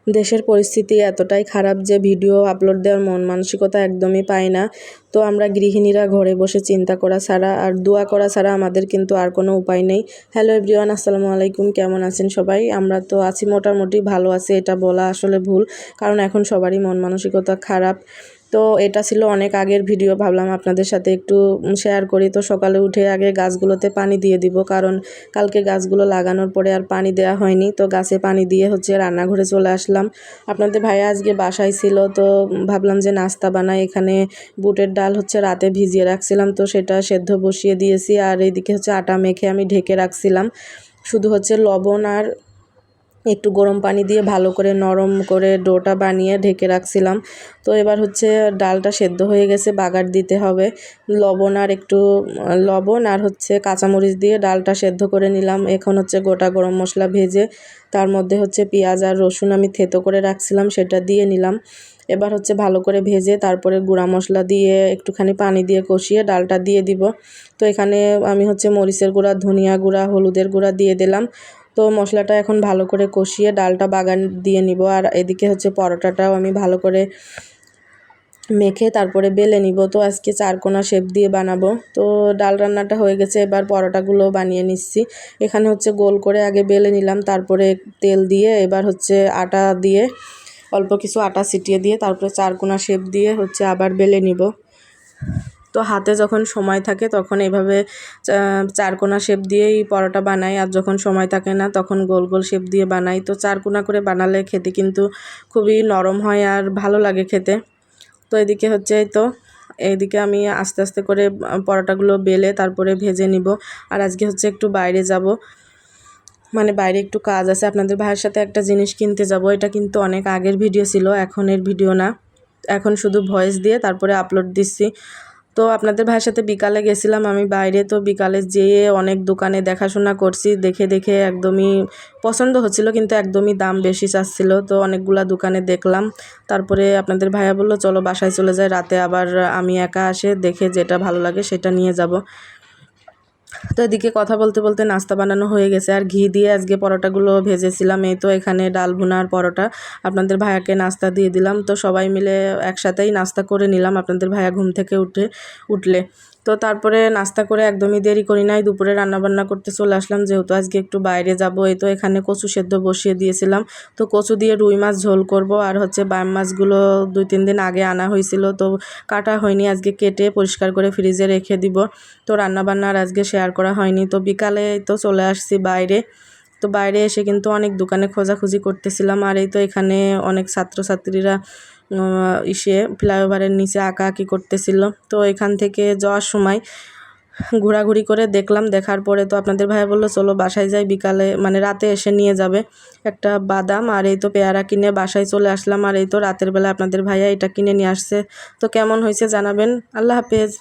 দেশের পরিস্থিতি এতটাই খারাপ যে ভিডিও আপলোড দেওয়ার মন মানসিকতা একদমই পাই না। তো আমরা গৃহিণীরা ঘরে বসে চিন্তা করা ছাড়া আর দোয়া করা ছাড়া আমাদের কিন্তু আর কোনো উপায় নেই। হ্যালো এভরিওয়ান, আসসালামু আলাইকুম। কেমন আছেন সবাই? আমরা তো আছি, মোটামুটি ভালো আছে। এটা বলা আসলে ভুল, কারণ এখন সবারই মন মানসিকতা খারাপ। তো এটা ছিল অনেক আগের ভিডিও, ভাবলাম আপনাদের সাথে একটু শেয়ার করি। তো সকালে উঠে আগে গাছগুলোতে পানি দিয়ে দিব, কারণ কালকে গাছগুলো লাগানোর পরে আর পানি দেওয়া হয়নি। তো গাছে পানি দিয়ে রান্নাঘরে চলে আসলাম। আপনাদের ভাইয়া আজকে বাসায় ছিল, তো ভাবলাম যে নাস্তা বানাই। এখানে বুটের ডাল রাতে ভিজিয়ে রাখছিলাম, তো সেটা সেদ্ধ বসিয়ে দিয়েছি। আর এইদিকে আটা মেখে আমি ঢেকে রাখছিলাম। শুধু লবণ আর একটু গরম পানি দিয়ে ভালো করে নরম করে ডোটা বানিয়ে ঢেকে রাখছিলাম। তো এবার ডালটা সেদ্ধ হয়ে গেছে, বাগার দিতে হবে। লবণ আর কাঁচামরিচ দিয়ে ডালটা সেদ্ধ করে নিলাম। এখন গোটা গরম মশলা ভেজে তার মধ্যে পেঁয়াজ আর রসুন আমি থেতো করে রাখছিলাম, সেটা দিয়ে নিলাম। এবার ভালো করে ভেজে তারপরে গুঁড়া মশলা দিয়ে একটুখানি পানি দিয়ে কষিয়ে ডালটা দিয়ে দিব। তো এখানে আমি মরিচের গুঁড়া, ধনিয়া গুঁড়া, হলুদের গুঁড়া দিয়ে দিলাম। তো মশলাটা এখন ভালো করে কষিয়ে ডালটা বাগান দিয়ে নিব। আর এদিকে পরোটাটাও আমি ভালো করে মেখে তারপরে বেলে নিব। তো আজকে চারকোনা শেপ দিয়ে বানাবো। তো ডাল রান্নাটা হয়ে গেছে, এবার পরোটাগুলো বানিয়ে নিচ্ছি। এখানে গোল করে আগে বেলে নিলাম, তারপরে তেল দিয়ে এবার আটা দিয়ে অল্প কিছু আটা ছিটিয়ে দিয়ে তারপরে চারকোনা শেপ দিয়ে আবার বেলে নিব। তো হাতে যখন সময় থাকে তখন এইভাবে চারকোনা শেপ দিয়েই পরোটা বানাই, আর যখন সময় থাকে না তখন গোল গোল শেপ দিয়ে বানাই। তো চারকোনা করে বানালে খেতে কিন্তু খুবই নরম হয় আর ভালো লাগে খেতে। তো এদিকে এইদিকে আমি আস্তে আস্তে করে পরোটাগুলো বেলে তারপরে ভেজে নিব। আর আজকে একটু বাইরে যাব, মানে বাইরে একটু কাজ আছে। আপনাদের ভাইয়ের সাথে একটা জিনিস কিনতে যাব। এটা কিন্তু অনেক আগের ভিডিও ছিল, এখনের ভিডিও না। এখন শুধু ভয়েস দিয়ে তারপরে আপলোড দিচ্ছি। তো আপনাদের ভাইয়ের সাথে বিকালে গেছিলাম আমি বাইরে। তো বিকালে যেয়ে অনেক দোকানে দেখাশোনা করছি, দেখে দেখে একদমই পছন্দ হচ্ছিল, কিন্তু একদমই দাম বেশি চাচ্ছিল। তো অনেকগুলা দোকানে দেখলাম, তারপরে আপনাদের ভাইয়া বললো চলো বাসায় চলে যায়, রাতে আবার আমি একা আসে দেখে যেটা ভালো লাগে সেটা নিয়ে যাব। তো এদিকে কথা বলতে বলতে নাস্তা বানানো হয়ে গেছে, আর ঘি দিয়ে আজকে পরোটাগুলো ভেজেছিলাম। এই তো এখানে ডাল ভুনা আর পরোটা আপনাদের ভাইয়াকে নাস্তা দিয়ে দিলাম। তো সবাই মিলে একসাথেই নাস্তা করে নিলাম আপনাদের ভাইয়া ঘুম থেকে উঠলে। তো তারপরে নাস্তা করে একদমই দেরি করি নাই, দুপুরে রান্নাবান্না করতে চলে আসলাম, যেহেতু আজকে একটু বাইরে যাব। এই তো এখানে কচু সেদ্ধ বসিয়ে দিয়েছিলাম। তো কচু দিয়ে রুই মাছ ঝোল করব। আর বাম মাছগুলো 2-3 দিন আগে আনা হয়েছিল, তো কাটা হয়নি, আজকে কেটে পরিষ্কার করে ফ্রিজে রেখে দিব। তো রান্নাবান্না আর আজকে শেয়ার করা হয়নি। তো বিকালে তো চলে আসছি বাইরে। তো বাইরে এসে কিন্তু অনেক দোকানে খোঁজাখুঁজি করতেছিলাম। আর এই তো এখানে অনেক ছাত্রছাত্রীরা ফ্লাইওভারের নিচে আঁকাআঁকি করতেছিল। তো এখান থেকে যাওয়ার সময় ঘোরাঘুরি করে দেখলাম, দেখার পরে তো আপনাদের ভাইয়া বললো চলো বাসায় যাই, বিকালে মানে রাতে এসে নিয়ে যাবে একটা বাদাম আর এই তো পেয়ারা কিনে বাসায় চলে আসলাম। আর এই তো রাতের বেলা আপনাদের ভাইয়া এটা কিনে নিয়ে আসছে। তো কেমন হয়েছে জানাবেন। আল্লাহ হাফেজ।